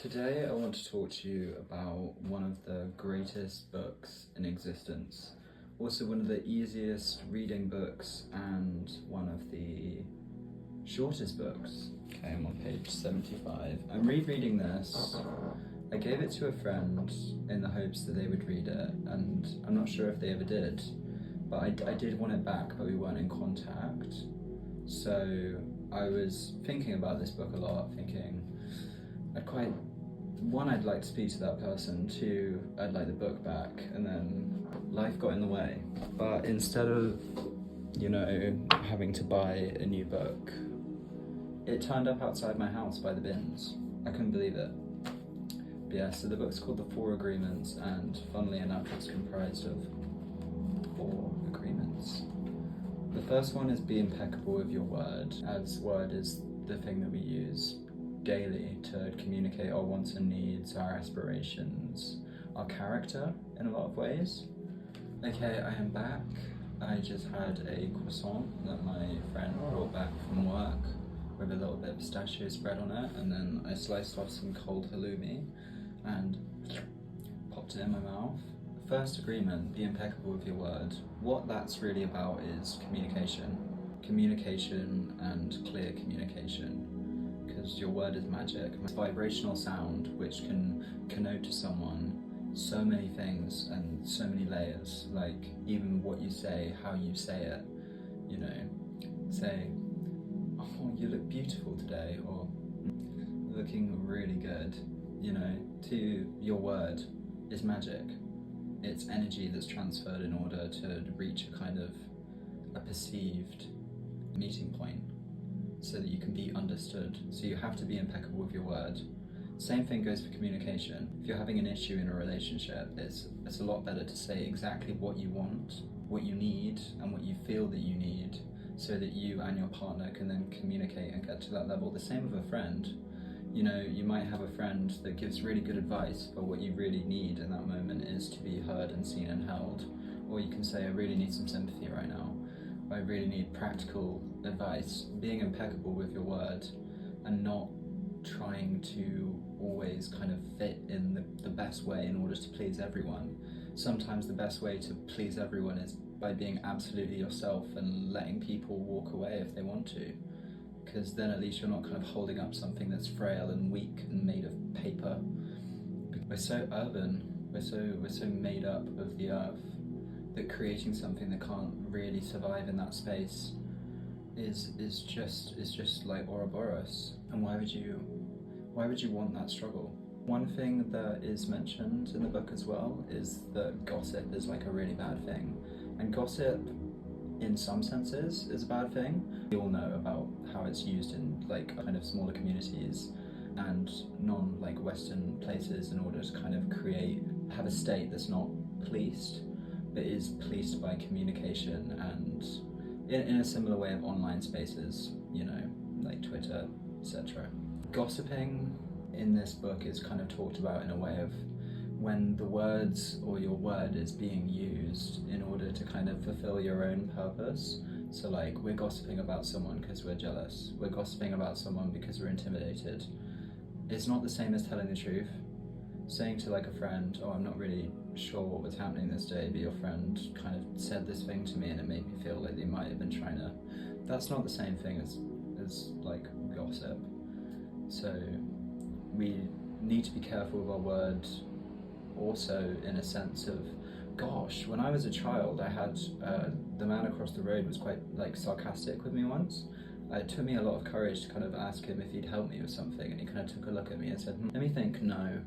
Today I want to talk to you about one of the greatest books in existence, also one of the easiest reading books and one of the shortest books. Okay, I'm on page 75. I'm rereading this. I gave it to a friend in the hopes that they would read it, and I'm not sure if they ever did, but I did want it back, but we weren't in contact. So I was thinking about this book a lot, thinking I'd like to speak to that person, two, I'd like the book back, and then life got in the way. But instead of, having to buy a new book, it turned up outside my house by the bins. I couldn't believe it. But yeah, so the book's called The 4 Agreements, and funnily enough, it's comprised of 4 agreements. The first one is be impeccable with your word, as word is the thing that we use daily to communicate our wants and needs, our aspirations, our character in a lot of ways. Okay, I am back. I just had a croissant that my friend brought back from work with a little bit of pistachio spread on it, and then I sliced off some cold halloumi and popped it in my mouth. First agreement, be impeccable with your word. What that's really about is communication. Communication and clear communication. Because your word is magic. It's vibrational sound which can connote to someone so many things and so many layers, like even what you say, how you say it. Say, oh, you look beautiful today, or looking really good. To your word is magic. It's energy that's transferred in order to reach a perceived meeting point, so that you can be understood. So you have to be impeccable with your word. Same thing goes for communication. If you're having an issue in a relationship, it's a lot better to say exactly what you want, what you need, and what you feel that you need, so that you and your partner can then communicate and get to that level. The same with a friend. You might have a friend that gives really good advice, but what you really need in that moment is to be heard and seen and held. Or you can say, I really need some sympathy right now. I really need practical advice. Being impeccable with your word and not trying to always fit in the best way in order to please everyone. Sometimes the best way to please everyone is by being absolutely yourself and letting people walk away if they want to, because then at least you're not holding up something that's frail and weak and made of paper. We're so urban, we're so made up of the earth, that creating something that can't really survive in that space is just like Ouroboros. And why would you want that struggle? One thing that is mentioned in the book as well is that gossip is a really bad thing. And gossip, in some senses, is a bad thing. We all know about how it's used in smaller communities and non-Western places in order to have a state that's not policed, but is policed by communication, and in a similar way of online spaces, like Twitter, etc. Gossiping in this book is talked about in a way of when the words or your word is being used in order to fulfill your own purpose. So we're gossiping about someone because we're jealous, we're gossiping about someone because we're intimidated. It's not the same as telling the truth. Saying to a friend, oh, I'm not really sure what was happening this day, but your friend said this thing to me and it made me feel like they might have been trying to... That's not the same thing as gossip. So we need to be careful with our words, also in a sense of, gosh, when I was a child, I had the man across the road was quite sarcastic with me once. It took me a lot of courage to ask him if he'd help me with something, and he took a look at me and said, let me think, no.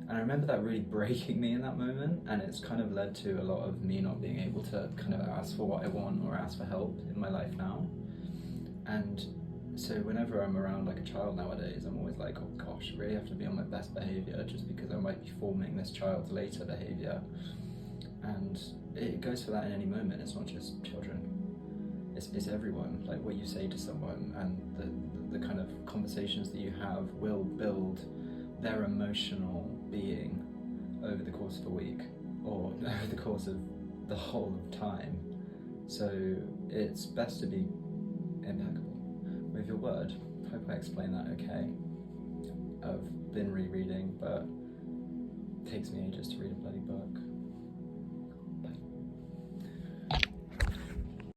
And I remember that really breaking me in that moment, and it's led to a lot of me not being able to ask for what I want or ask for help in my life now. And so whenever I'm around a child nowadays, I'm always oh gosh, I really have to be on my best behaviour, just because I might be forming this child's later behaviour. And it goes for that in any moment. It's not just children. It's everyone. What you say to someone and the conversations that you have will build their emotional being over the course of a week, or over the course of the whole of time. So it's best to be impeccable with your word. Hope I explained that okay. Of been rereading, but it takes me ages to read a bloody